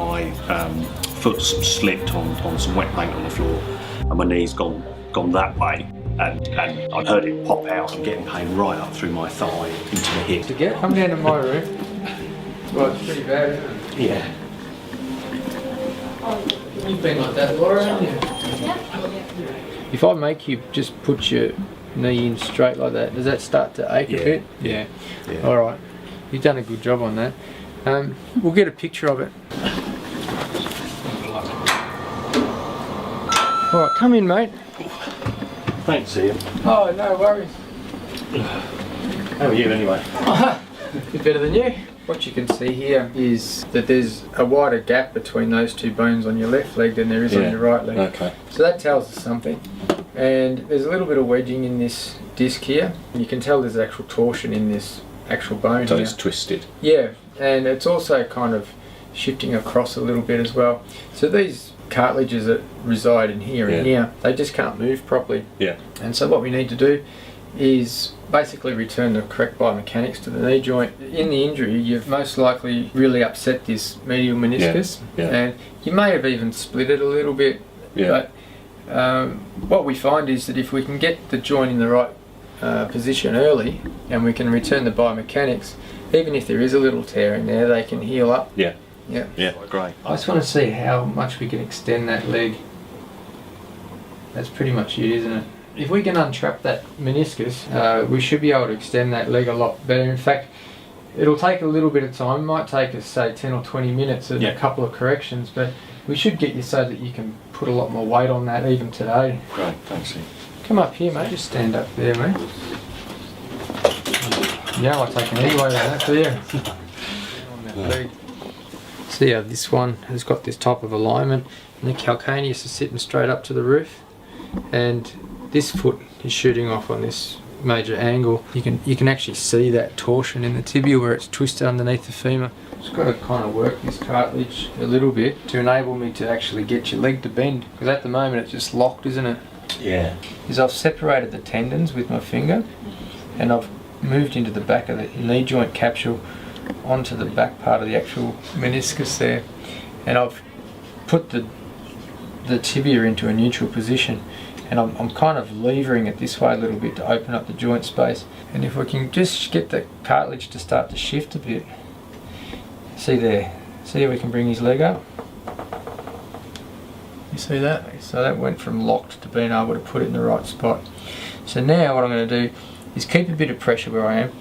my foot's slipped on some wet paint on the floor, and my knee's gone that way, and I'd heard it pop out and getting pain right up through my thigh into the hip. Come down to my room. Well, it's pretty bad, isn't it? Yeah. You've been like that, Laura, haven't you? If I make you just put your knee in straight like that, does that start to ache a bit? Yeah. Alright. You've done a good job on that. We'll get a picture of it. Alright, come in, mate. Thanks, Ian. Oh, no worries. How are you anyway? Bit better than you. What you can see here is that there's a wider gap between those two bones on your left leg than there is on your right leg. Okay. So that tells us something. And there's a little bit of wedging in this disc here. You can tell there's actual torsion in this actual bone So here. it's twisted. Yeah, and it's also kind of shifting across a little bit as well. So these cartilages that reside in here and here, they just can't move properly. Yeah. And so what we need to do is basically return the correct biomechanics to the knee joint. In the injury, you've most likely really upset this medial meniscus, and you may have even split it a little bit. But what we find is that if we can get the joint in the right position early, and we can return the biomechanics, even if there is a little tear in there, they can heal up. Yeah, great. I just want to see how much we can extend that leg. That's pretty much it, isn't it? If we can untrap that meniscus, we should be able to extend that leg a lot better. In fact, it'll take a little bit of time. It might take us, say, 10 or 20 minutes and a couple of corrections, but we should get you so that you can put a lot more weight on that even today. Great, thanks, Ian. Come up here, mate. Just stand up there, mate. Yeah, I'll take any weight on that for you. On that leg. See how this one has got this type of alignment, and the calcaneus is sitting straight up to the roof, and this foot is shooting off on this major angle. You can actually see that torsion in the tibia where it's twisted underneath the femur. Just got to kind of work this cartilage a little bit to enable me to actually get your leg to bend, because at the moment it's just locked, isn't it? Yeah. Is I've separated the tendons with my finger, and I've moved into the back of the knee joint capsule onto the back part of the actual meniscus there, and I've put the tibia into a neutral position, and I'm kind of levering it this way a little bit to open up the joint space. And if we can just get the cartilage to start to shift a bit, see there, see how we can bring his leg up? You see that? So that went from locked to being able to put it in the right spot. So now what I'm going to do is keep a bit of pressure where I am,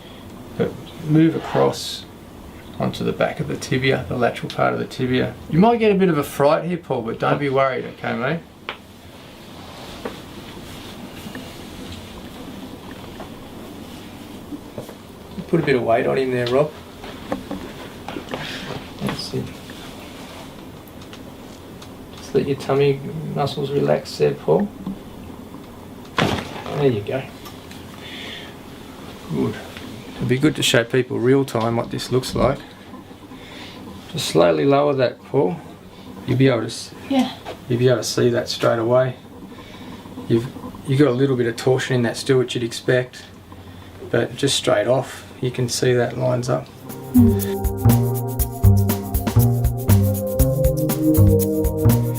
but move across onto the back of the tibia, the lateral part of the tibia. You might get a bit of a fright here, Paul, but don't be worried, okay, mate? Put a bit of weight on him there, Rob. That's it. Just let your tummy muscles relax there, Paul. There you go. Good. It'd be good to show people real time what this looks like. Just slowly lower that, Paul. You'll be able to. You'll be able to see that straight away. You've got a little bit of torsion in that still, which you'd expect, but just straight off, you can see that lines up.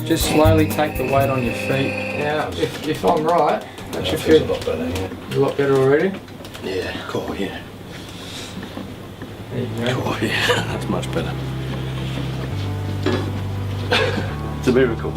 Just slowly take the weight on your feet. Now, if I'm right, that should feel a lot better. Yeah. A lot better already. Yeah, cool. Yeah. There you go. Cool. Yeah, that's much better. It's a miracle.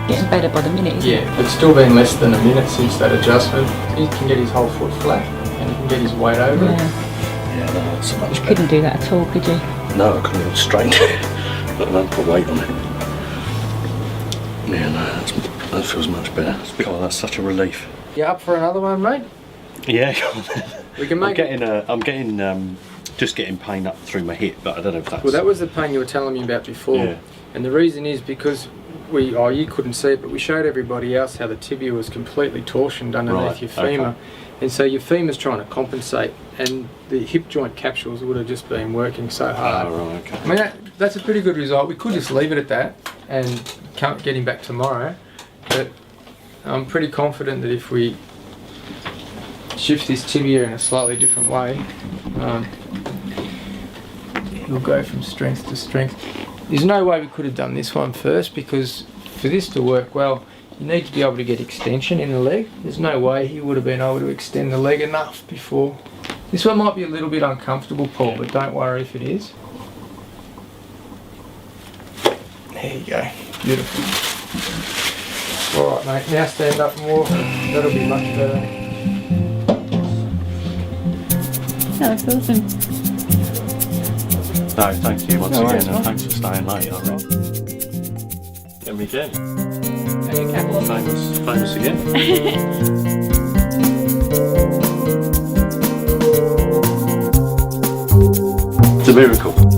Getting better by the minute, isn't it? Yeah, it's still been less than a minute since that adjustment. He can get his whole foot flat and he can get his weight over it. Yeah, no, that's so much You better. couldn't do that at all, could you? No, I couldn't even straighten it, let alone put weight on it. Yeah, no, that feels much better. Oh, that's such a relief. You up for another one, mate? Yeah, We can make I'm getting just getting pain up through my hip, but I don't know if that's. Well, that was the pain you were telling me about before. Yeah. And the reason is because you couldn't see it, but we showed everybody else how the tibia was completely torsioned underneath your femur. Okay. And so your femur's trying to compensate, and the hip joint capsules would have just been working so hard. Oh, right, okay. I mean, that's a pretty good result. We could just leave it at that and can't get him back tomorrow, but I'm pretty confident that if we shift this tibia in a slightly different way, he'll go from strength to strength. There's no way we could have done this one first, because for this to work well, you need to be able to get extension in the leg. There's no way he would have been able to extend the leg enough before. This one might be a little bit uncomfortable, Paul, but don't worry if it is. There you go, beautiful. Alright mate, now stand up more, that'll be much better. That's awesome. No, thank you once No again, worries, and thanks for staying late. And we again. Famous again. It's a miracle.